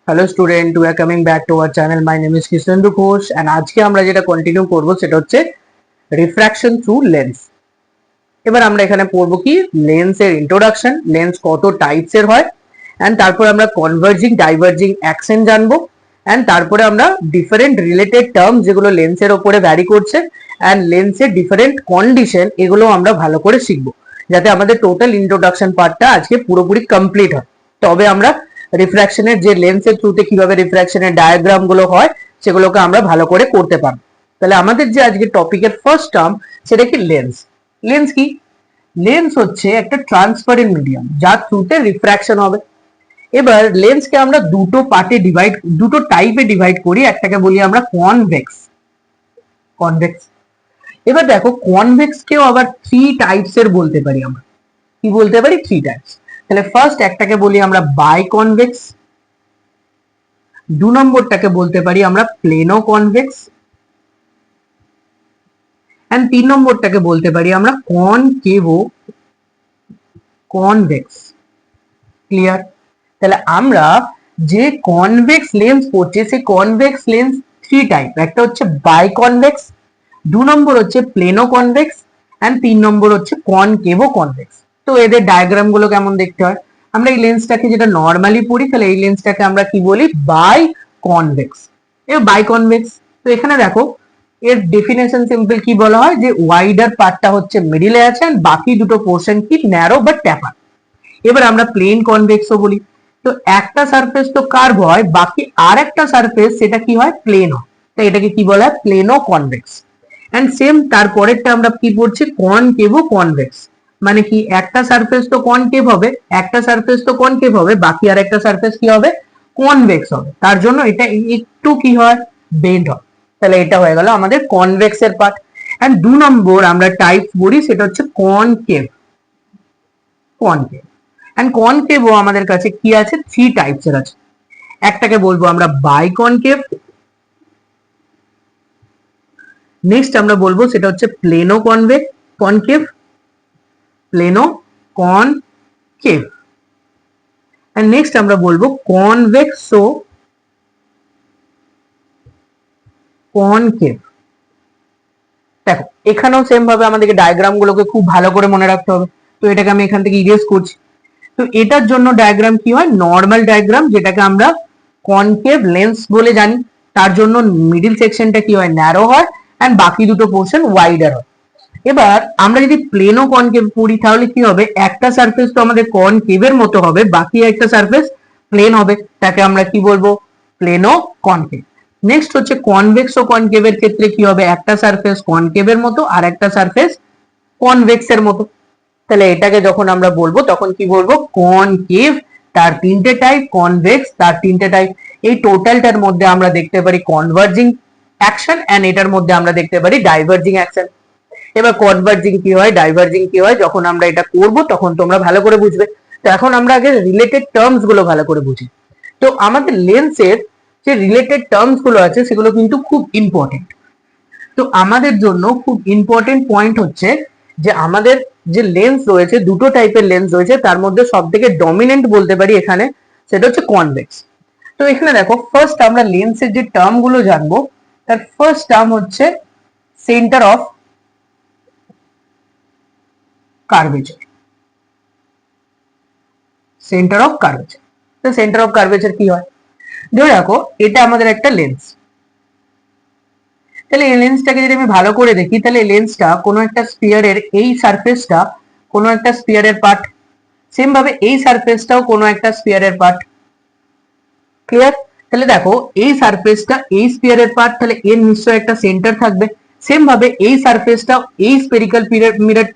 Hello student, we are coming back to our channel. My name is Krishnendu Ghosh and আজকে আমরা যেটা continue করব সেটা হচ্ছে রিফ্র্যাকশন থ্রু লেন্স। এবার আমরা এখানে পড়বো কি লেন্সের ইন্ট্রোডাকশন, লেন্স কত টাইপস এর হয়, এন্ড তারপরে আমরা কনভার্জিং ডাইভার্জিং অ্যাকশন জানবো, এন্ড তারপরে আমরা ডিফারেন্ট রিলেটেড টার্ম যেগুলো লেন্সের ওপরে ভ্যারি করছে এন্ড লেন্সের ডিফারেন্ট কন্ডিশন এগুলো আমরা ভালো করে শিখবো, যাতে আমাদের টোটাল ইন্ট্রোডাকশন পার্টটা আজকে পুরোপুরি কমপ্লিট হয়। তবে আমরা রিফ্র্যাকশনের যে লেন্সের থ্রুতে কিভাবে রিফ্র্যাকশনের ডায়াগ্রাম গুলো হয় সেগুলোকে আমরা ভালো করে করতে পারবো। তাহলে আমাদের যে আজকে টপিকের ফার্স্ট টার্ম সেটা কি লেন্স। লেন্স কি? লেন্স হচ্ছে একটা ট্রান্সপারেন্ট মিডিয়াম যার থ্রুতে রিফ্র্যাকশন হবে। এবার লেন্সকে আমরা দুটো টাইপে ডিভাইড করি। একটাকে বলি আমরা কনভেক্স। কনভেক্স এবার দেখো, কনভেক্স কেও আবার থ্রি টাইপস এর বলতে পারি আমরা। কি বলতে পারি? Three types. তাহলে ফার্স্ট একটাকে বলি আমরা বাই কনভেক্স, দু নম্বরটাকে বলতে পারি আমরা প্লেনো কনভেক্স, এন্ড তিন নম্বরটাকে বলতে পারি আমরা কনকেভো কনভেক্স। ক্লিয়ার? তাহলে আমরা যে কনভেক্স লেন্স পড়ছি সেই কনভেক্স লেন্স থ্রি টাইপ। একটা হচ্ছে বাই কনভেক্স, দু নম্বর হচ্ছে প্লেনো কনভেক্স, এন্ড তিন নম্বর হচ্ছে কনকেভো কনভেক্স। তো এদের ডায়াগ্রাম গুলো কেমন দেখতে হয়? আমরা এই লেন্সটাকে যেটা নর্মালি পড়ি, তাহলে এই লেন্সটাকে আমরা কি বলি? Biconvex. এবার বাই কনভেক্স, তো এখানে দেখো এর ডেফিনেশন সিম্পল কি বলা হয়, যে ওয়াইডার পার্টটা হচ্ছে মিডিলে আছে আর বাকি দুটো পোর্শন কি ন্যারো বা ট্যাপার। এবার আমরা প্লেন কনভেক্সও বলি। তো একটা সারফেস তো কার্ভ হয়, বাকি আর একটা সারফেস সেটা কি হয়? প্লেন হয়। তাই এটাকে কি বলা হয়? Plano convex. এন্ড সেম তারপরেরটা আমরা কি পড়ছি? কনকেভো কনভেক্স। মানে কি, একটা সারফেস তো কনকেভ হবে, একটা সারফেস তো কনকেভ হবে, বাকি আর একটা সারফেস কি হবে? কনভেক্স হবে। তার জন্য এটা একটু কি হয়? বেন্ড হয়। তাহলে এটা হয়ে গেল আমাদের কনভেক্স এর পার্ট। এন্ড দু নম্বর আমরা টাইপ পড়ি, সেটা হচ্ছে কনকেভ। কনকেভ এন্ড কনকেভ আমাদের কাছে কি আছে? থ্রি টাইপস এর আছে। একটাকে বলবো আমরা বাই কনকেভ, নেক্সট আমরা বলবো সেটা হচ্ছে plano concave, plano concave, and next আমরা বলবো কনভেক্সো কনকেভ। দেখো এখানেও সেম ভাবে আমাদেরকে ডায়াগ্রাম গুলোকে খুব ভালো করে মনে রাখতে হবে। তো এটাকে আমি এখান থেকে ইরেজ করছি। তো এটার জন্য ডায়াগ্রাম কি হয়? নর্মাল ডায়াগ্রাম, যেটাকে আমরা কনকেভ লেন্স বলে জানি। তার জন্য মিডিল সেকশনটা কি হয়? ন্যারো হয়, এন্ড বাকি দুটো পোর্শন ওয়াইডার হয়। এবার আমরা যদি প্লেনো কনকেভ পড়ি তাহলে কি হবে? একটা সারফেস তো আমাদের কনকেভের মতো হবে, বাকি একটা সারফেস প্লেন হবে। তাকে আমরা কি বলবো? Plano concave. নেক্সট হচ্ছে কনভেক্স ও কনকেভের ক্ষেত্রে কি হবে? একটা সারফেস কনকেভের মতো আর একটা সারফেস কনভেক্স এর মতো। তাহলে এটাকে যখন আমরা বলবো তখন কি বলবো? কনকেভ তার তিনটে টাইপ, কনভেক্স তার তিনটে টাইপ। এই টোটালটার মধ্যে আমরা দেখতে পারি কনভার্জিং অ্যাকশন, এন্ড এটার মধ্যে আমরা দেখতে পারি ডাইভার্জিং অ্যাকশন। এবার কনভার্জিং কি হয়, ডাইভার্জিং কি হয়, যখন আমরা এটা করব তখন তোমরা ভালো করে বুঝবে। তো এখন আমরা আগে রিলেটেড টার্মস গুলো ভালো করে বুঝি। তো আমাদের লেন্সের যে রিলেটেড টার্মস গুলো আছে সেগুলো কিন্তু খুব ইম্পর্টেন্ট। তো আমাদের জন্য খুব ইম্পর্টেন্ট পয়েন্ট হচ্ছে যে আমাদের যে লেন্স রয়েছে, দুটো টাইপের লেন্স রয়েছে, তার মধ্যে সব থেকে ডমিনেন্ট বলতে পারি এখানে সেটা হচ্ছে কনভেক্স। তো এখানে দেখো ফার্স্ট আমরা লেন্সের যে টার্ম গুলো জানবো, তার ফার্স্ট টার্ম হচ্ছে centre of curvature. Centre of curvature, তো সেন্টার অফ কার্ভেচার কি হয়? ধরে রাখো এটা আমাদের একটা লেন্স। তাহলে এই লেন্সটাকে যদি আমি ভালো করে দেখি, তাহলে এই লেন্সটা কোনো একটা স্পিয়ারের, এই সারফেসটা কোনো একটা স্পিয়ারের পার্ট, সেম ভাবে এই সারফেসটাও কোনো একটা স্পিয়ারের পার্ট। ক্লিয়ার? তাহলে দেখো এই সারফেসটা এই স্পিয়ারের পার্ট, তাহলে এর নিশ্চয়ই একটা সেন্টার থাকবে। সেম ভাবে এই সারফেসটা এই স্পেরিক্যাল মিরর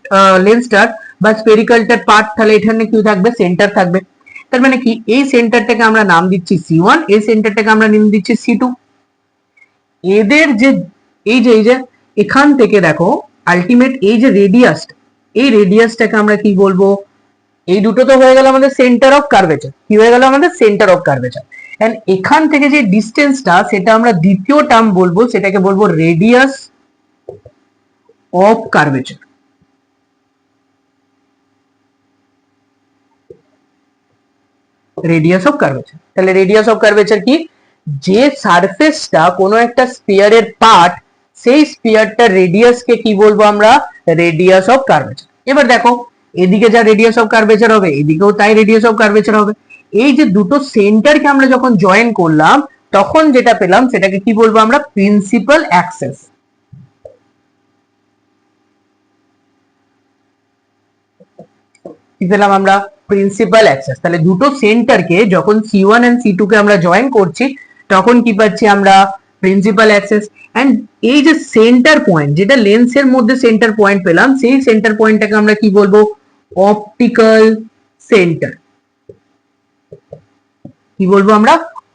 লেন্সটার বা স্পেরিক্যালটার পার্ট, তাহলে এখানে কি থাকবে? সেন্টার থাকবে। তার মানে কি, এই সেন্টারটাকে আমরা নাম দিচ্ছি C1, এই সেন্টারটাকে আমরা নাম দিচ্ছি C2। এদের যে এই যে এখান থেকে দেখো আলটিমেট এই যে রেডিয়াস, এই রেডিয়াসটাকে আমরা কি বলবো? এই দুটো তো হয়ে গেল আমাদের সেন্টার অফ কার্ভেচার। কি হয়ে গেল আমাদের? Centre of curvature. এন্ড এখান থেকে যে ডিস্টেন্সটা সেটা আমরা দ্বিতীয় টার্ম বলবো, সেটাকে বলবো radius of curvature. Radius of curvature. তাহলে রেডিয়াস অফ কার্ভেচার কি, যে সারফেসটা কোনো একটা স্পিয়ারের পার্ট, সেই স্পিয়ারটার রেডিয়াসকে কি বলবো আমরা, রেডিয়াস অফ কার্ভেচার। এবার দেখো এদিকে যা রেডিয়াস অফ কার্ভেচার হবে এদিকেও তাই রেডিয়াস অফ কার্ভেচার হবে। এই যে দুটো সেন্টারকে আমরা যখন জয়েন করলাম তখন যেটা পেলাম সেটাকে কি বলবো আমরা, প্রিন্সিপাল অ্যাক্সেস। কি পেলাম আমরা, প্রিন্সিপাল অ্যাক্সেস। তাহলে দুটো সেন্টারকে যখন C1 এন্ড C2 কে আমরা জয়েন করছি তখন কি পাচ্ছি আমরা, প্রিন্সিপাল অ্যাক্সেস। এন্ড এই যে সেন্টার পয়েন্ট, যেটা লেন্সের মধ্যে সেন্টার পয়েন্ট পেলাম, সেই সেন্টার পয়েন্টটাকে আমরা কি বলবো, অপটিক্যাল সেন্টার। কি বলবো আমরা,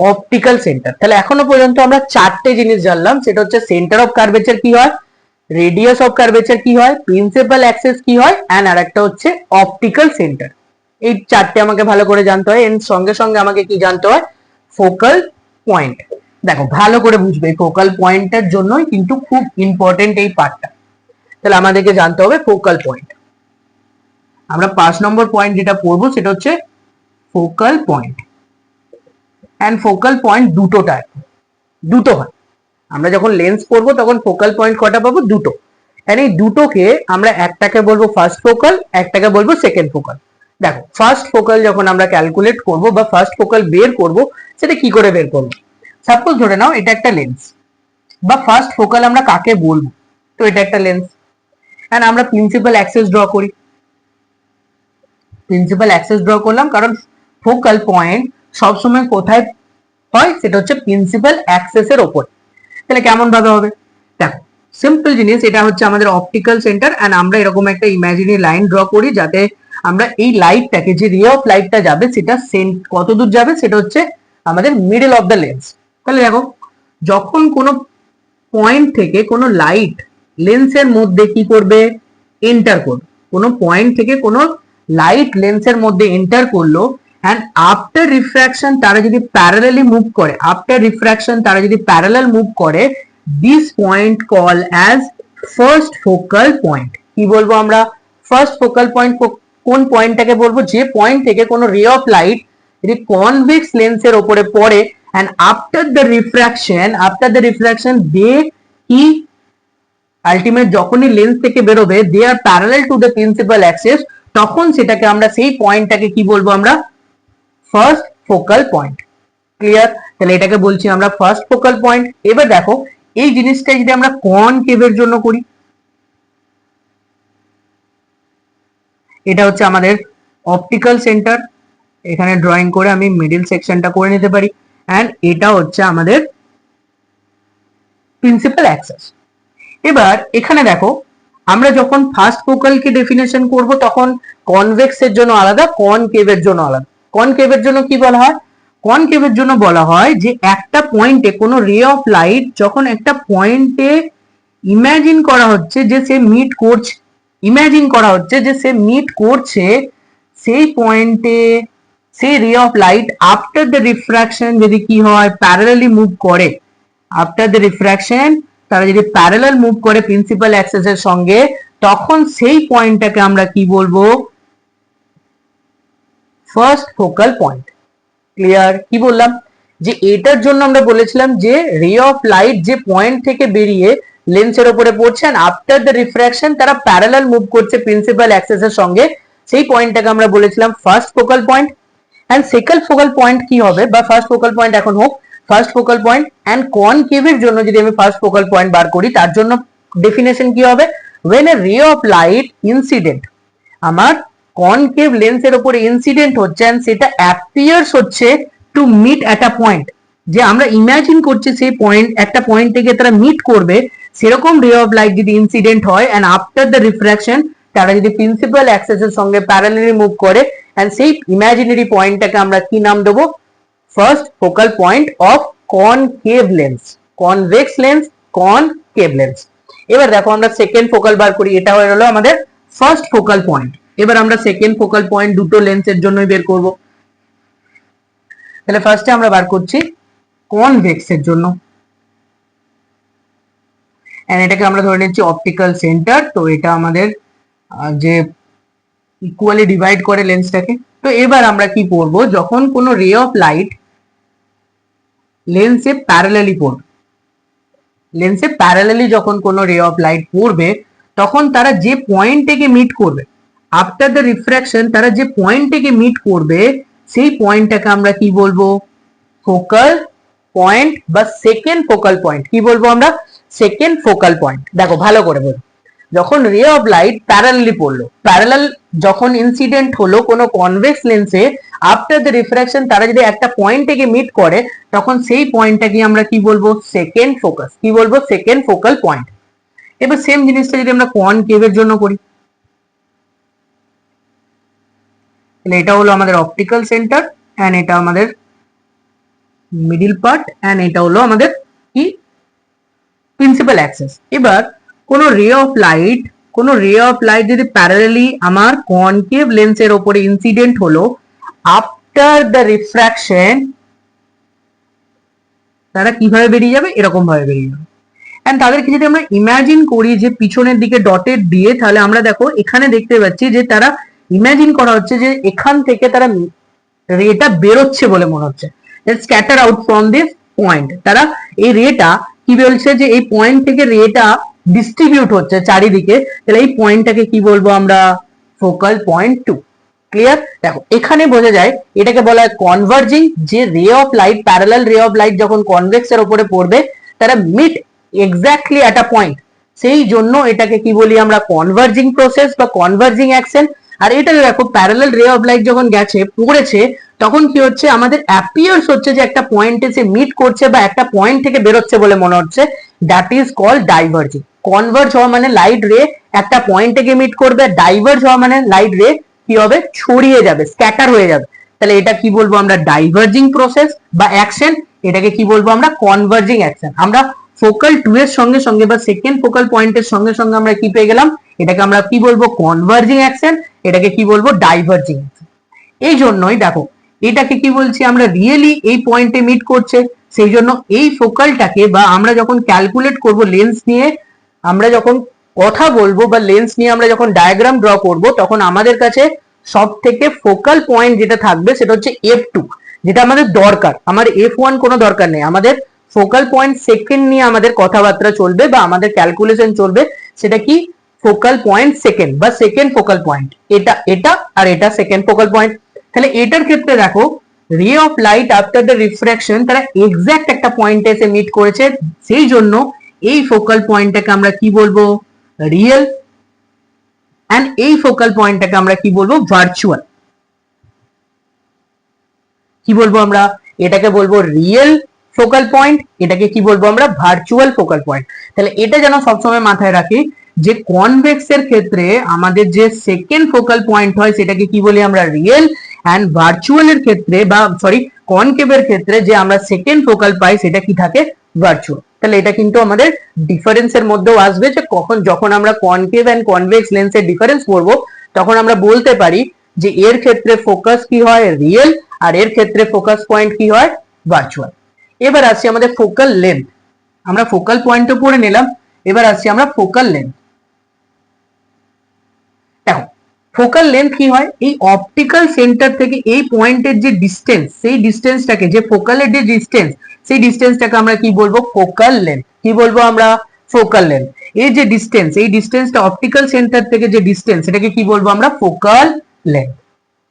অপটিক্যাল সেন্টার। তাহলে এখনো পর্যন্ত আমরা চারটে জিনিস জানলাম, সেটা হচ্ছে সেন্টার অফ কার্ভেচার কি হয়, রেডিয়াস অফ কার্ভেচার কি হয়, প্রিন্সিপাল অ্যাক্সেস কি হয়, এন্ড আরেকটা হচ্ছে অপটিক্যাল সেন্টার। এই চারটে আমাকে ভালো করে জানতে হয়। এর সঙ্গে সঙ্গে আমাকে কি জানতে হয়, ফোকাল পয়েন্ট। দেখো ভালো করে বুঝবে, ফোকাল পয়েন্টের জন্যই কিন্তু খুব ইম্পর্টেন্ট এই পার্টটা। তাহলে আমাদেরকে জানতে হবে ফোকাল পয়েন্ট। আমরা 5 নম্বর পয়েন্ট যেটা পড়বো সেটা হচ্ছে focal point. And focal point দুটো হয়। আমরা যখন লেন্স পড়বো তখন ফোকাল পয়েন্ট কটা পাবো, দুটো। এন্ড এই দুটোকে আমরা একটাকে বলবো ফার্স্ট ফোকাল, একটাকে বলবো সেকেন্ড ফোকাল। দেখো ফার্স্ট ফোকাল যখন আমরা ক্যালকুলেট করব বা ফার্স্ট ফোকাল বের করব, সেটা কি করে বের করব, সাপোজ ধরে নাও এটা একটা লেন্স, বা ফার্স্ট ফোকাল আমরা কাকে বলবো, তো এটা একটা লেন্স। এন্ড আমরা প্রিন্সিপাল অ্যাক্সেস ড্র করি। প্রিন্সিপাল অ্যাক্সেস ড্র করলাম কারণ ফোকাল পয়েন্ট সবসময় কোথায় হয়, সেটা হচ্ছে প্রিন্সিপাল অ্যাক্সেসের ওপর। তাহলে কেমন ভাবে হবে, দেখো সিম্পল জিনিস, এটা হচ্ছে আমাদের অপটিক্যাল সেন্টার। এন্ড আমরা এরকম একটা ইমাজিনারি লাইন ড্র করি যাতে আমরা এই লাইটটাকে, যে রে অফ লাইটটা যাবে সেটা কত দূর যাবে, সেটা হচ্ছে আমাদের মিডল অফ দ্য লেন্স। তাহলে দেখো যখন কোনো পয়েন্ট থেকে কোনো লাইট লেন্সের মধ্যে কি করবে, এন্টার করবে, কোনো পয়েন্ট থেকে কোনো লাইট লেন্সের মধ্যে এন্টার করলো, and after refraction তারা যদি প্যারালালি মুভ করে, আফটার রিফ্রাকশন তারা যদি প্যারালাল মুভ করে, this point call as first focal point. কি বলবো আমরা, ফার্স্ট ফোকাল পয়েন্ট। কোন পয়েন্টটাকে বলবো, যে পয়েন্ট থেকে কোনো রে অফ লাইট যদি কনভেক্স লেন্সের উপরে পড়ে, and after the refraction they কি আলটিমেট যখনই লেন্স থেকে বেরোবে, they are parallel to the principal axis, তখন সেটাকে আমরা, সেই পয়েন্টটাকে কি বলবো আমরা, ফার্স্ট ফোকাল পয়েন্ট। ক্লিয়ার? তাহলে এটাকে বলছি আমরা ফার্স্ট ফোকাল পয়েন্ট। এবার দেখো এই জিনিসটা যদি আমরা কনকেভের জন্য করি, এটা হচ্ছে আমাদের অপটিক্যাল সেন্টার। এখানে ড্রয়িং করে আমি মিডল সেকশনটা করে নিতে পারি। এন্ড এটা হচ্ছে আমাদের প্রিন্সিপাল অ্যাক্সেস। এবার এখানে দেখো আমরা যখন ফার্স্ট ফোকালকে ডেফিনেশন করব তখন কনভেক্সের জন্য আলাদা, কনকেভের জন্য আলাদা। কনকেভের জন্য কি বলা হয়, কনকেভের জন্য বলা হয় যে একটা পয়েন্টে কোনো রে অফ লাইট যখন একটা পয়েন্টে ইমাজিন করা হচ্ছে যে সে মিট করছে, সেই পয়েন্টে সেই রে of light after the refraction যদি কি হয়, প্যারালালি মুভ করে, আফটার দ্য রিফ্রাকশন তারা যদি প্যারালাল মুভ করে প্রিন্সিপাল অ্যাক্সেসের সঙ্গে, তখন সেই পয়েন্টটাকে আমরা কি বলবো, ফার্স্ট ফোকাল পয়েন্ট। ক্লিয়ার? কি বললাম, যে এটার জন্য আমরা বলেছিলাম যে রে অফ লাইট যে পয়েন্ট থেকে বেরিয়ে লেন্সের উপরে পড়ছে, আফটার দ্য রিফ্রাকশন তারা প্যারালাল মুভ করছে প্রিন্সিপাল অ্যাক্সেসের সঙ্গে, সেই পয়েন্টটাকে আমরা বলেছিলাম first focal point. And second focal point কি হবে, বা ফার্স্ট ফোকাল পয়েন্ট এখন হোক ফার্স্ট ফোকাল পয়েন্ট। এন্ড কনকেভের জন্য যদি আমি ফার্স্ট ফোকাল পয়েন্ট বার করি, তার জন্য ডেফিনেশন কি হবে, when a ray of light incident, আমার কনকেভ লেন্সের উপরে ইনসিডেন্ট হচ্ছে এন্ড সেটা অ্যাপিয়ার্স হচ্ছে to meet at a point, যে আমরা ইমাজিন করছি সেই পয়েন্ট, একটা পয়েন্ট থেকে তারা মিট করবে, সেরকম রে অফ লাইট যদি ইনসিডেন্ট হয় এন্ড আফটার দ্য রিফ্রাকশন তারা যদি প্রিন্সিপাল অ্যাক্সেসের সঙ্গে প্যারালালি মুভ করে, এন্ড সেই ইমাজিনারি পয়েন্টটাকে আমরা কি নাম দেবো, first focal point of concave lens. Convex lens, concave lens. এবার দেখো আমরা সেকেন্ড ফোকাল বার করি, এটা হয়ে গেল আমাদের ফার্স্ট ফোকাল পয়েন্ট। এবার আমরা সেকেন্ড ফোকাল পয়েন্ট দুটো লেন্সের জন্যই বের করব। তাহলে ফার্স্টে আমরা বার করছি কনভেক্সের জন্য, এন্ড এটাকে আমরা ধরে নিচ্ছি অপটিক্যাল সেন্টার। তো এটা আমাদের যে ইকুয়ালি ডিভাইড করে লেন্সটাকে, তো এবার আমরা কি করব, যখন কোনো রে অফ লাইট লেন্সে প্যারালালি পড়বে, লেন্সে প্যারালালি যখন কোনো রে অফ লাইট পড়বে, তখন তারা যে পয়েন্টটাকে মিট করবে, আফটার দ্য রিফ্র্যাকশন তারা যে পয়েন্টটাকে মিট করবে, সেই পয়েন্টটাকে আমরা কি বলবো, ফোকাল পয়েন্ট বা সেকেন্ড ফোকাল পয়েন্ট। কি বলবো আমরা, সেকেন্ড ফোকাল পয়েন্ট। দেখো ভালো করে বলো, যখন রে অফ লাইট প্যারালালি পড়লো, প্যারালাল যখন ইনসিডেন্ট হলো কোনো কনভেক্স লেন্সে, আফটার দ্য রিফ্র্যাকশন তারা যদি একটা পয়েন্ট থেকে মিট করে, তখন সেই পয়েন্টটাকে আমরা কি বলবো, সেকেন্ড ফোকাস। কি বলবো, সেকেন্ড ফোকাল পয়েন্ট। এবার সেম জিনিসটা যদি আমরা কনকেভের জন্য করি, তাহলে এটা হলো আমাদের অপটিক্যাল সেন্টার, এন্ড এটা আমাদের মিডিল পার্ট, এন্ড এটা হলো আমাদের কি, প্রিন্সিপাল অ্যাক্সেস। এবার কোন রে অফ লাইট যদি প্যারালালি আমার কনকেভ লেন্সের উপরে ইনসিডেন্ট হলো, আফটার দ্য রিফ্র্যাকশন তারা কিভাবে বেরিয়ে যাবে, এরকম ভাবে বেরিয়ে যাবে। এন্ড তাদেরকে যদি আমরা ইমাজিন করি যে পিছনের দিকে ডটেড দিয়ে, তাহলে আমরা দেখো এখানে দেখতে পাচ্ছি যে তারা ইমাজিন করা হচ্ছে যে এখান থেকে তারা রেটা বেরোচ্ছে বলে মনে হচ্ছে, scatter out from this point. তারা এই রেটা কি বলছে, যে এই পয়েন্ট থেকে রেটা ডিস্ট্রিবিউট হচ্ছে চারিদিকে, তাহলে এই পয়েন্টটাকে কি বলবো আমরা, ফোকাল পয়েন্ট 2। ক্লিয়ার? দেখো এখানে বোঝা যায় এটাকে বলা হয় কনভার্জিং, যে ray of light, parallel ray of light যখন কনভেক্স এর উপরে পড়বে, তারা meet exactly at a point, সেই জন্য এটাকে কি বলি আমরা, কনভার্জিং প্রসেস বা কনভার্জিং অ্যাকশন। আর এটা দেখো প্যারালাল রে অফ লাইট যখন গেছে পড়েছে, তখন কি হচ্ছে, আমাদের অ্যাপিয়ার্স হচ্ছে যে একটা পয়েন্টে সে মিট করছে বা একটা পয়েন্ট থেকে বেরোচ্ছে বলে মনে হচ্ছে, that is called diverging. Converge হওয়া মানে লাইট রে একটা পয়েন্ট থেকে মিট করবে, ডাইভার্জ হওয়া মানে লাইট রে কি হবে, ছড়িয়ে যাবে, স্ক্যাটার হয়ে যাবে। তাহলে এটা কি বলবো আমরা, ডাইভার্জিং প্রসেস বা অ্যাকশন। এটাকে কি বলবো আমরা, কনভার্জিং অ্যাকশন। আমরা ফোকাল 2 এর সঙ্গে সঙ্গে বা সেকেন্ড ফোকাল পয়েন্টের সঙ্গে সঙ্গে আমরা কি পেয়ে গেলাম, এটাকে আমরা কি বলবো, কনভার্জিং অ্যাকশন, এটাকে কি বলবো, ডাইভার্জিং অ্যাকশন। এই জন্যই দেখো এটাকে কি বলছি আমরা, রিয়েলি এই পয়েন্টে মিট করছে, সেই জন্য এই ফোকালটাকে, বা আমরা যখন ক্যালকুলেট করব লেন্স নিয়ে, আমরা যখন কথা বলবো বা লেন্স নিয়ে আমরা যখন ডায়াগ্রাম ড্র করব, তখন আমাদের কাছে সব থেকে ফোকাল পয়েন্ট যেটা থাকবে সেটা হচ্ছে F2, যেটা আমাদের দরকার। আমার F1 কোনো দরকার নেই, আমাদের ফোকাল পয়েন্ট সেকেন্ড নিয়ে আমাদের কথাবার্তা চলবে বা আমাদের ক্যালকুলেশন চলবে। সেটা কি, ফোকাল পয়েন্ট সেকেন্ড বা সেকেন্ড ফোকাল পয়েন্ট, এটা এটা আর এটা সেকেন্ড ফোকাল পয়েন্ট। তাহলে এটার ক্ষেত্রে দেখো, রে of light after the refraction তারা এক্স্যাক্ট একটা পয়েন্টে এসে মিট করেছে, সেই জন্য এই ফোকাল পয়েন্টটাকে আমরা কি বলবো, রিয়েল, এন্ড এই ফোকাল পয়েন্টটাকে আমরা কি বলবো, ভার্চুয়াল। কি বলবো আমরা, এটাকে বলবো রিয়েল ফোকাল পয়েন্ট, এটাকে কি বলবো আমরা, ভার্চুয়াল ফোকাল পয়েন্ট। তাহলে এটা যেন সবসময় মাথায় রাখি, যে কনভেক্স এর ক্ষেত্রে আমাদের যে সেকেন্ড ফোকাল পয়েন্ট হয় সেটাকে কি বলি আমরা, রিয়েল, এন্ড ভার্চুয়াল এর ক্ষেত্রে বা সরি কনকেভের ক্ষেত্রে যে আমরা সেকেন্ড ফোকাল পাই সেটা কি থাকে, ভার্চুয়াল। তাহলে এটা কিন্তু আমাদের ডিফারেন্সের মধ্যেও আসবে, যে কখন যখন আমরা কনকেভ এন্ড কনভেক্স লেন্সের ডিফারেন্স পড়বো, তখন আমরা বলতে পারি যে এর ক্ষেত্রে ফোকাস কি হয়, রিয়েল, আর এর ক্ষেত্রে ফোকাস পয়েন্ট কি হয়, ভার্চুয়াল। এবার আসছি আমাদের ফোকাল লেন্থ। আমরা ফোকাল পয়েন্টও পড়ে নিলাম, এবার আসছি আমরা ফোকাল লেন্থ। দেখো ফোকাল লেন্থ কি হয়, এই অপটিক্যাল সেন্টার থেকে এই পয়েন্টের যে ডিস্টেন্স, সেই ডিস্টেন্সটাকে, যে ফোকালের যে ডিস্টেন্স, সেই ডিস্টেন্সটাকে আমরা কি বলবো, ফোকাল লেন্থ। কি বলবো আমরা, ফোকাল লেন্থ। এই যে ডিস্টেন্স, এই ডিস্টেন্সটা অপটিক্যাল সেন্টার থেকে যে ডিস্টেন্স, এটাকে কি বলবো আমরা, ফোকাল লেন্থ।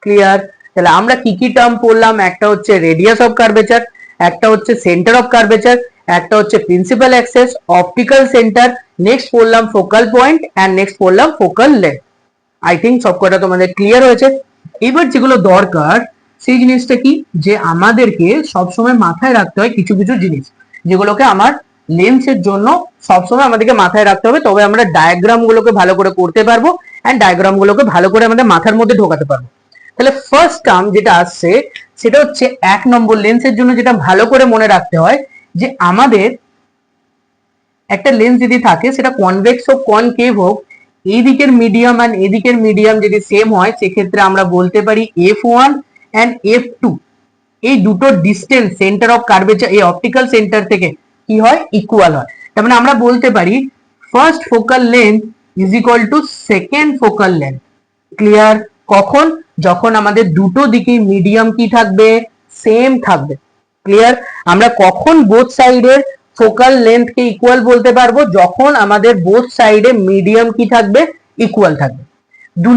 ক্লিয়ার? তাহলে আমরা কি কি টার্ম পড়লাম, একটা হচ্ছে রেডিয়াস অফ কার্ভেচার, একটা হচ্ছে সেন্টার অফ কার্ভেচার, একটা হচ্ছে principal access, optical centre, next পড়লাম ফোকাল পয়েন্ট, এন্ড নেক্সট পড়লাম ফোকাল লেন্থ। আই থিঙ্ক সবকটা তোমাদের ক্লিয়ার হয়েছে। এবার যেগুলো দরকার সেই জিনিসটা কি, যে আমাদেরকে সবসময় মাথায় রাখতে হয় কিছু কিছু জিনিস, যেগুলোকে আমার লেন্সের জন্য সবসময় আমাদেরকে মাথায় রাখতে হবে, তবে আমরা ডায়াগ্রাম গুলোকে ভালো করে করতে পারবো, এন্ড ডায়াগ্রাম গুলোকে ভালো করে আমাদের মাথার মধ্যে ঢোকাতে পারবো। তাহলে ফার্স্ট টার্ম যেটা আসছে সেটা হচ্ছে 1 নম্বর, লেন্সের জন্য যেটা ভালো করে মনে রাখতে হয়, যে আমাদের একটা লেন্স যদি থাকে, সেটা কনভেক্স হোক কনকেভ হোক, এই দিকের মিডিয়াম আর এই দিকের মিডিয়াম যদি সেম হয়, সেক্ষেত্রে আমরা বলতে পারি F1 এন্ড F2 এই দুটো ডিস্টেন্স সেন্টার অফ কার্ভেচার এই অপটিক্যাল সেন্টার থেকে কি হয়, ইকুয়াল হয়। তার মানে আমরা বলতে পারি first focal length is equal to second focal length. Clear? কখন, যখন আমাদের দুটো দিকে মিডিয়াম কি থাকবে, সেম থাকবে। ক্লিয়ার? আমরা কখন বোথ সাইডের ফোকাল লেন্থ কে ইকুয়াল বলতে পারবো, যখন আমাদের বোথ সাইডে মিডিয়াম কি থাকবে, ইকুয়াল থাকবে। 2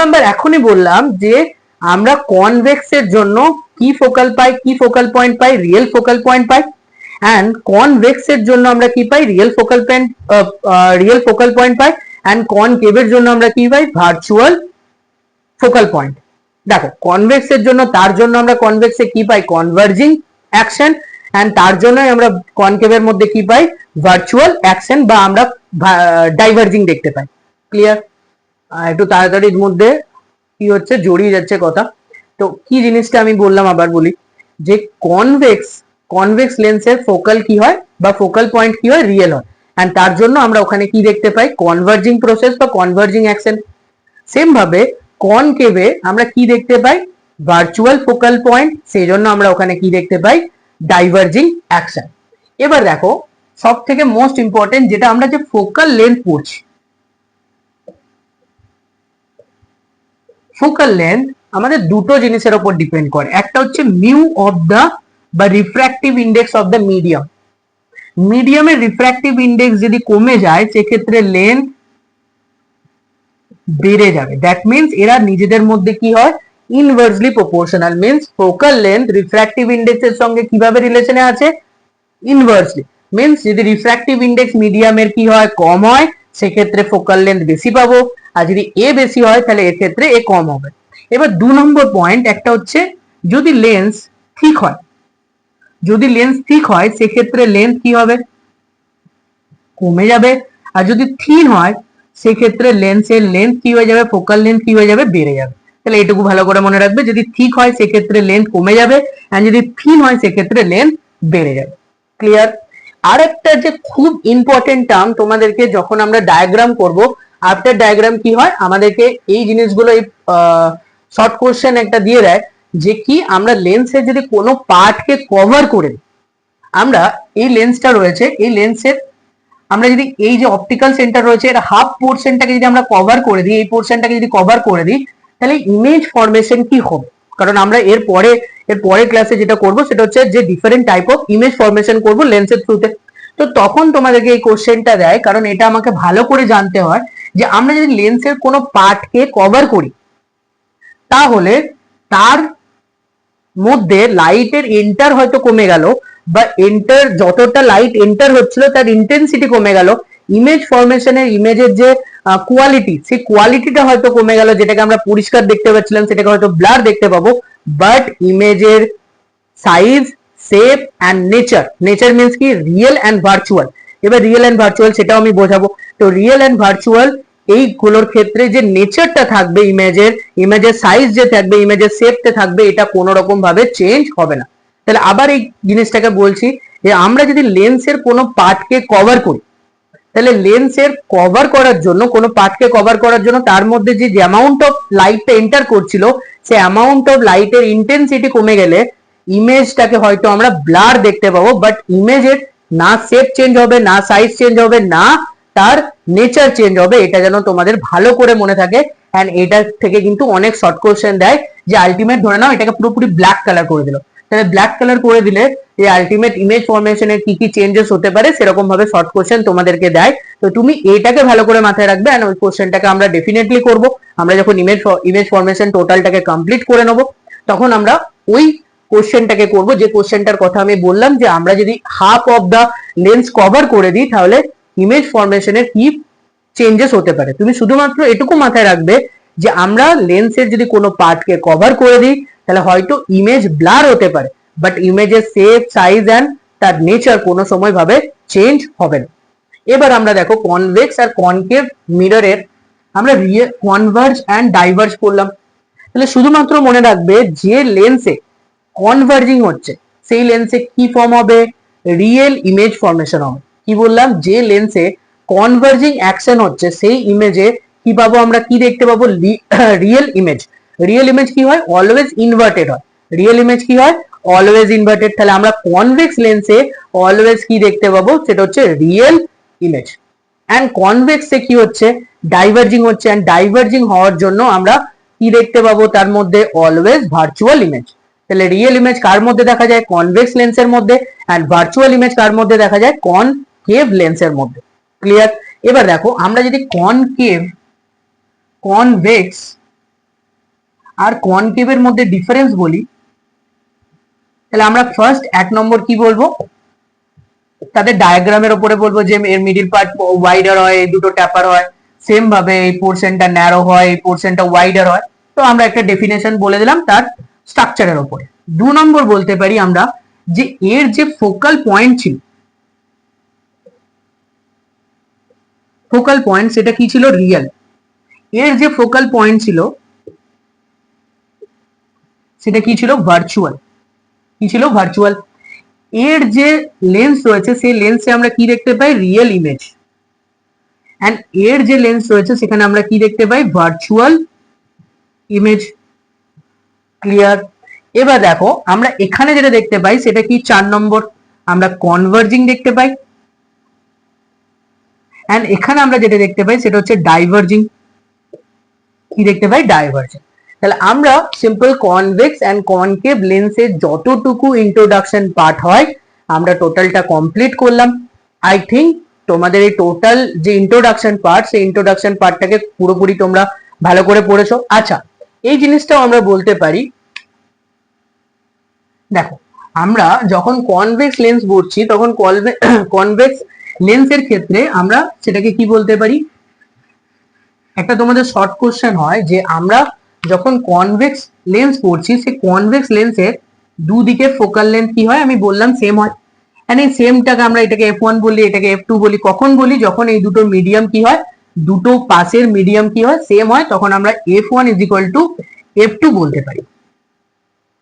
নাম্বার এখনই বললাম যে আমরা কনভেক্স এর জন্য কি ফোকাল পাই, কি ফোকাল পয়েন্ট পাই, রিয়েল ফোকাল পয়েন্ট পাই, এন্ড কনভেক্স এর জন্য আমরা কি পাই, রিয়েল ফোকাল পয়েন্ট পাই, এন্ড কনকেভ এর জন্য আমরা কি পাই, ভার্চুয়াল ফোকাল পয়েন্ট। দেখো কনভেক্স এর জন্য, তার জন্য আমরা কনভেক্সে কি পাই, কনভার্জিং অ্যাকশন, এন্ড তার জন্য আমরা কনকেভের মধ্যে কি পাই, ভার্চুয়াল অ্যাকশন বা আমরা ডাইভার্জিং দেখতে পাই। ক্লিয়ার? একটু তাড়াতাড়ির মধ্যে কি হচ্ছে, জড়িয়ে যাচ্ছে কথা। তো কি জিনিসটা আমি বললাম আবার বলি, যে কনভেক্স লেন্সের ফোকাল কি হয় বা ফোকাল পয়েন্ট কি হয়, রিয়েল হয়, এন্ড তার জন্য আমরা ওখানে কি দেখতে পাই, কনভার্জিং প্রসেস বা কনভার্জিং অ্যাকশন। সেম ভাবে কনকেভে আমরা কি দেখতে পাই, ভার্চুয়াল ফোকাল পয়েন্ট, সেই জন্য আমরা ওখানে কি দেখতে পাই, ডাইভার্জিং অ্যাকশন। এবার দেখো সব থেকে মোস্ট ইম্পর্টেন্ট, যেটা আমরা যে ফোকাল লেন্থ পড়ছি, ফোকাল লেন্থ আমাদের দুটো জিনিসের উপর ডিপেন্ড করে। একটা হচ্ছে মিউ অফ দা বা রিফ্র্যাক্টিভ ইন্ডেক্স অফ দা মিডিয়ামের রিফ্র্যাক্টিভ ইন্ডেক্স যদি কমে যায়, সেক্ষেত্রে লেন্থ বেড়ে যাবে। দ্যাট মিনস এরা নিজেদের মধ্যে কি হয়, inversely proportional. Means focal length refractive ইন্ডেক্সের সঙ্গে কিভাবে রিলেশনে আছে, ইনভার্সলি। মিনস যদি রিফ্র্যাক্টিভ ইন্ডেক্স মিডিয়ামের কি হয়, কম হয়, সেক্ষেত্রে ফোকাল লেন্থ বেশি পাবো, আর যদি এ বেশি হয় তাহলে এর ক্ষেত্রে এ কম হবে। এবার 2 নম্বর পয়েন্ট, একটা হচ্ছে যদি লেন্স ঠিক হয়, সেক্ষেত্রে লেন্থ কি হবে, কমে যাবে। আর যদি থিন হয়, সেক্ষেত্রে লেন্সের লেন্থ কি হয়ে যাবে, ফোকাল লেন্থ কি হয়ে যাবে, বেড়ে যাবে। তাহলে এটুকু ভালো করে মনে রাখবে, যদি থিক হয় সেক্ষেত্রে লেন্থ কমে যাবে, আর যদি থিন হয় সেক্ষেত্রে লেন্থ বেড়ে যাবে। ক্লিয়ার? আর একটা যে খুব ইম্পর্টেন্ট টার্ম তোমাদেরকে যখন আমরা ডায়াগ্রাম করব, আফটার ডায়াগ্রাম কি হয়, আমাদেরকে এই জিনিসগুলো এই শর্ট কোশ্চেন একটা দিয়ে দেয়, যে কি আমরা লেন্সের যদি কোনো পার্টকে কভার করে দিই, আমরা এই লেন্সটা রয়েছে, এই লেন্সের আমরা যদি এই যে অপটিক্যাল সেন্টার রয়েছে, এর হাফ পোর্শনটাকে যদি আমরা কভার করে দিই, এই পোর্শনটাকে যদি কভার করে দিই, তাহলে ইমেজ ফরমেশন কি হবে? কারণ আমরা এর পরে ক্লাসে যেটা করব সেটা হচ্ছে যে different type of image formation করব লেন্সের থ্রুতে। তো তখন তোমাদেরকে এই কোশ্চেনটা দেয়, কারণ এটা আমাকে ভালো করে জানতে হয় যে আমরা যদি লেন্সের কোনো পার্টকে কভার করি, তাহলে তার মধ্যে লাইটের এন্টার হয়তো কমে গেল, বা যতটা লাইট এন্টার হচ্ছিল তার ইন্টেন্সিটি কমে গেল, ইমেজ ফরমেশনের ইমেজের যে কোয়ালিটি, সেই কোয়ালিটিটা হয়তো কমে গেল, যেটাকে আমরা পরিষ্কার দেখতে পাচ্ছিলাম সেটাকে হয়তো ব্লার দেখতে পাবো, বাট ইমেজের size, shape and nature means কি, রিয়েল অ্যান্ড ভার্চুয়াল। এবার রিয়েল অ্যান্ড ভার্চুয়াল সেটাও আমি বোঝাবো। তো রিয়েল অ্যান্ড ভার্চুয়াল এইগুলোর ক্ষেত্রে যে নেচারটা থাকবে, ইমেজের সাইজ যে থাকবে, ইমেজের শেপটা থাকবে, এটা কোনো রকম ভাবে চেঞ্জ হবে না। তাহলে আবার এই জিনিসটাকে বলছি, যে আমরা যদি লেন্সের কোনো পার্টকে কভার করি, তাহলে লেন্সের কভার করার জন্য, কোনো পার্টকে কভার করার জন্য তার মধ্যে যে অ্যামাউন্ট অফ লাইটটা এন্টার করছিল, সে অ্যামাউন্ট অফ লাইটের ইন্টেন্সিটি কমে গেলে ইমেজটাকে হয়তো আমরা ব্লার দেখতে পাবো, বাট ইমেজের না শেপ চেঞ্জ হবে, না সাইজ চেঞ্জ হবে, না তার নেচার চেঞ্জ হবে। এটা যেন তোমাদের ভালো করে মনে থাকে। এন্ড এটা থেকে কিন্তু অনেক শর্ট কোশ্চেন দেয়, যে আলটিমেট ধরে নাও এটাকে পুরোপুরি ব্ল্যাক কালার করে দিল, তাহলে ব্ল্যাক কালার করে দিলে এই আলটিমেট ইমেজ ফরমেশনের কি কি চেঞ্জেস হতে পারে, সেরকম ভাবে শর্ট কোশ্চেন তোমাদেরকে দেয়। তো তুমি এটাকে ভালো করে মাথায় রাখবে, এন্ড ওই কোশ্চেনটাকে আমরা ডেফিনেটলি করব। আমরা যখন ইমেজ ফরমেশন টোটালটাকে কমপ্লিট করে নেব, তখন আমরা ওই কোশ্চেনটাকে করব, যে কোশ্চেনটার কথা আমি বললাম, যে আমরা যদি half of the lens cover করে দিই, তাহলে ইমেজ ফরমেশনের কি চেঞ্জেস হতে পারে। তুমি শুধুমাত্র এটুকু মাথায় রাখবে, যে আমরা লেন্সের যদি কোনো পার্টকে কভার করে দিই, তাহলে হয়তো ইমেজ ব্লার হতে পারে, বাট ইমেজের শেপ, সাইজ অ্যান্ড তার নেচার কোনো সময় ভাবে চেঞ্জ হবে না। এবার আমরা দেখো কনভেক্স আর কনকেভ মিররের আমরা কনভার্জ অ্যান্ড ডাইভার্জ করলাম। তাহলে শুধুমাত্র মনে রাখবে, যে লেন্সে কনভার্জিং হচ্ছে সেই লেন্সে কি ফর্ম হবে, রিয়েল ইমেজ ফরমেশন হবে। কি বললাম, যে লেন্সে কনভার্জিং অ্যাকশন হচ্ছে সেই ইমেজে কি পাবো, আমরা কি দেখতে পাবো, রিয়েল ইমেজ। রিয়েল ইমেজ কি হয়, অলওয়েজ ইনভার্টেড হয়। রিয়েল ইমেজ কি হয়, অলওয়েজ ইনভার্টেড। তাহলে আমরা কনভেক্স লেন্সে অলওয়েজ কি দেখতে পাবো, সেটা হচ্ছে রিয়েল ইমেজ। অ্যান্ড কনভেক্সে কি হচ্ছে, ডাইভার্জিং হচ্ছে, অ্যান্ড ডাইভার্জিং হওয়ার জন্য আমরা কি দেখতে পাবো তার মধ্যে অলওয়েজ ভার্চুয়াল ইমেজ। তাহলে রিয়েল ইমেজ কার মধ্যে দেখা যায়, কনভেক্স লেন্সের মধ্যে, এন্ড ভার্চুয়াল ইমেজ কার মধ্যে দেখা যায়, কনকেভ লেন্সের মধ্যে। ক্লিয়ার? এবার দেখো আমরা যদি কনকেভ, কনভেক্স আর কনকেভের মধ্যে ডিফারেন্স বলি, তাহলে আমরা ফার্স্ট 1 নম্বর কি বলবো, তাদের ডায়াগ্রামের উপরে বলবো যে এর মিডিল পার্ট ওয়াইডার হয়, এই দুটো ট্যাপার হয়, সেম ভাবে এই পোর্শনটা ন্যারো হয়, এই পোর্শনটা ওয়াইডার হয়। তো আমরা একটা ডেফিনেশন বলে দিলাম তার স্ট্রাকচারের উপরে। 2 নম্বর বলতে পারি আমরা যে এর যে ফোকাল পয়েন্ট ছিল, ফোকাল পয়েন্ট সেটা কি ছিল, রিয়েল। এর যে ফোকাল পয়েন্ট ছিল সেটা কি ছিল, ভার্চুয়াল। কি ছিল, ভার্চুয়াল। এর যে লেন্স রয়েছে সেই লেন্সে আমরা কি দেখতে পাই, রিয়েল ইমেজ। এন্ড এর যে লেন্স রয়েছে সেখানে আমরা কি দেখতে পাই, ভার্চুয়াল ইমেজ। ক্লিয়ার? এবার দেখো আমরা এখানে যেটা দেখতে পাই সেটা কি, 4 নম্বর আমরা কনভার্জিং দেখতে পাই। এন্ড এখানে আমরা যেটা দেখতে পাই সেটা হচ্ছে ডাইভার্জিং। কি দেখতে পাই, ডাইভার্জিং। তাহলে আমরা সিম্পল কনভেক্স এন্ড কনকেভ লেন্সের যতটুকু ইন্ট্রোডাকশন পার্ট হয় আমরা টোটালটা কমপ্লিট করলাম। আই থিঙ্ক তোমাদের এই টোটাল যে ইন্ট্রোডাকশন পার্ট, সেই ইন্ট্রোডাকশন পার্টটাকে পুরোপুরি তোমরা ভালো করে পড়েছো। আচ্ছা, এই জিনিসটাও আমরা বলতে পারি, দেখো আমরা যখন কনভেক্স লেন্স পড়ছি তখন কনভেক্স লেন্সের ক্ষেত্রে আমরা সেটাকে কি বলতে পারি, একটা তোমাদের শর্ট কোশ্চেন হয় যে আমরা যখন কনভেক্স লেন্স পড়ছি সেই কনভেক্স লেন্সের দুদিকের ফোকাল লেন্থ কি হয়, আমি বললাম সেম হয়। এন্ড এই সেমটাকে আমরা এটাকে f1 বলি, এটাকে f2 বলি। কখন বলি, যখন এই দুটো মিডিয়াম কি হয়, দুটো পাশের মিডিয়াম কি হয়, সেম হয়, তখন আমরা f1 is equal to f2 বলতে পারি।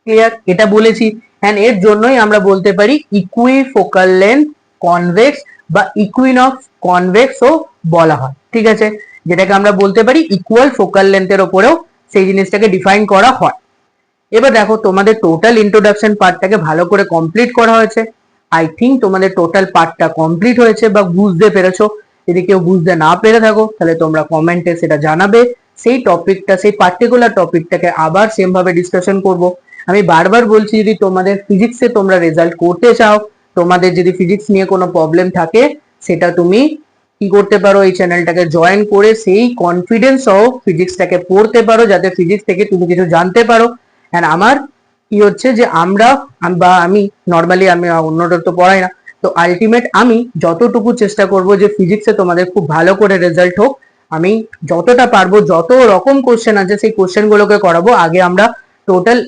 ক্লিয়ার? এটা বলেছি। এন্ড এর জন্যই আমরা বলতে পারি ইকুইফোকাল লেন্থ কনভেক্স বা ইকুইনক্স কনভেক্সও বলা হয়। ঠিক আছে? যেটাকে আমরা বলতে পারি ইকুয়াল ফোকাল লেন্থের উপরেও সেই জিনিসটাকে ডিফাইন করা হয়। এবার দেখো তোমাদের টোটাল ইন্ট্রোডাকশন পার্টটাকে ভালো করে কমপ্লিট করা হয়েছে। আই থিঙ্ক তোমাদের টোটাল পার্টটা কমপ্লিট হয়েছে বা বুঝতে পেরেছো। যদি কেউ বুঝতে না পেরে থাকো তাহলে তোমরা কমেন্টে সেটা জানাবে। সেই টপিকটা, সেই পার্টিকুলার টপিকটাকে আবার সেম ভাবে ডিসকাশন করব। আমি বারবার বলছি, যদি তোমাদের ফিজিক্সে তোমরা রেজাল্ট করতে চাও, তোমাদের যদি ফিজিক্স নিয়ে কোনো প্রবলেম থাকে, সেটা তুমি কি করতে পারো, এই চ্যানেলটাকে জয়েন করে সেই কনফিডেন্স সহ ফিজিক্সটাকে পড়তে পারো, যাতে ফিজিক্স থেকে তুমি কিছু জানতে পারো। এন্ড আমার কি হচ্ছে যে আমি নর্মালি আমি অন্যটা তো পড়াই না, তো আলটিমেট আমি যতটুকু চেষ্টা করব যে ফিজিক্সে তোমাদের খুব ভালো করে রেজাল্ট হোক। আমি যতটা পারবো, যত রকম কোশ্চেন আছে সেই কোশ্চেন গুলোকে করাবো। আগে আমরা টোটাল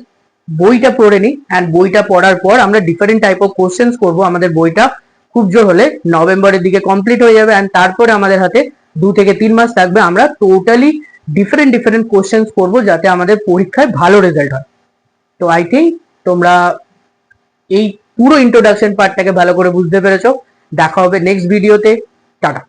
বইটা পড়ে নিই, এন্ড বইটা পড়ার পর আমরা ডিফারেন্ট টাইপ অফ কোশ্চেন করবো। আমাদের বইটা খুব জোর হলে নভেম্বরের দিকে কমপ্লিট হয়ে যাবে, এন্ড তারপরে আমাদের হাতে 2 থেকে 3 মাস থাকবে। আমরা টোটালি ডিফারেন্ট কোশ্চেন করবো যাতে আমাদের পরীক্ষায় ভালো রেজাল্ট হয়। তো আই থিঙ্ক তোমরা এই পুরো ইন্ট্রোডাকশন পার্টটাকে ভালো করে বুঝতে পেরেছো। দেখা হবে নেক্সট ভিডিওতে। টাটা।